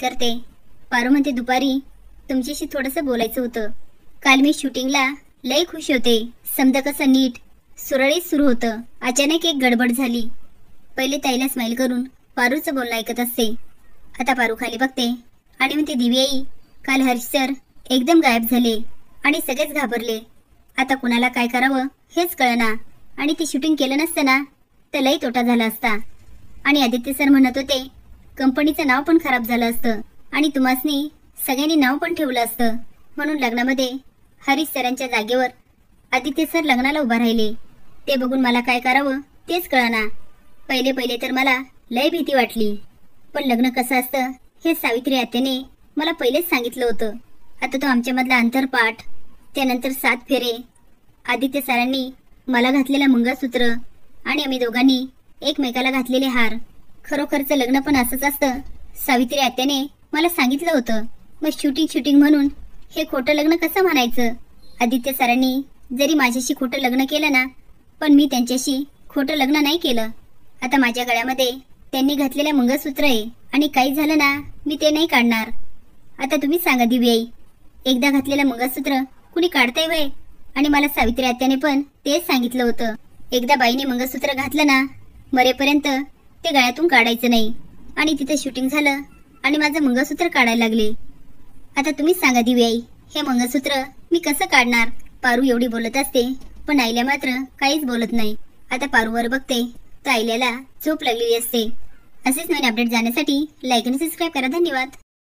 करते. पारू म्हणते, दुपारी तुमच्याशी थोडंसं बोलायचं होतं. काल मी शूटिंगला लय खुश होते. समजा कसं नीट सुरळीत सुरू होतं. अचानक एक गडबड झाली. पहिले ताईला स्माईल करून पारूचं बोलणं ऐकत असते. आता पारू खाली बघते आणि म्हणते, दिव्याई, काल हर्ष सर एकदम गायब झाले आणि सगळेच घाबरले. आता कुणाला काय करावं हेच कळना. आणि ते शूटिंग केलं नसतं ना तर लई तोटा झाला असता. आणि आदित्य सर म्हणत होते कंपनीचं नाव पण खराब झालं असतं आणि तुम्हासनी सगळ्यांनी नाव पण ठेवलं असतं. म्हणून लग्नामध्ये हरीश सरांच्या जागेवर आदित्य सर लग्नाला उभा राहिले. ते बघून मला काय करावं तेच कळना. पहिले तर मला लय भीती वाटली. पण लग्न कसं असतं हे सावित्री आत्याने मला पहिलेच सांगितलं होतं. आता तो आमच्यामधला अंतरपाठ, त्यानंतर 7 फेरे, आदित्य सरांनी मला घातलेलं मंगळसूत्र आणि आम्ही दोघांनी एकमेकाला घातलेले हार. खरोखरचं लग्न पण असंच असतं सावित्री आत्याने मला सांगितलं होतं. मग शूटिंग म्हणून हे खोटं लग्न कसं म्हणायचं? आदित्य सरांनी जरी माझ्याशी खोटं लग्न केलं ना, पण मी त्यांच्याशी खोटं लग्न नाही केलं. आता माझ्या गळ्यामध्ये त्यांनी घातलेलं मंगळसूत्र आहे आणि काही झालं ना मी ते नाही काढणार. आता तुम्ही सांगा दिव्याई, एकदा घातलेलं मंगळसूत्र कुणी काढताय वय? आणि मला सावित्री आत्याने पण तेच सांगितलं होतं, एकदा बाईने मंगळसूत्र घातलं ना मरेपर्यंत ते गळ्यातून काढायचं नाही. आणि तिथे शूटिंग झालं आणि माझं मंगळसूत्र काढायला लागले. आता तुम्हीच सांगा दिव्याई, हे मंगळसूत्र मी कसं काढणार? पारू एवढी बोलत असते पण आईला मात्र काहीच बोलत नाही. आता पारूवर बघते तर आईल्याला झोप लागलेली असते. असेच नवीन अपडेट जाण्यासाठी लाईक आणि सबस्क्राईब करा. धन्यवाद.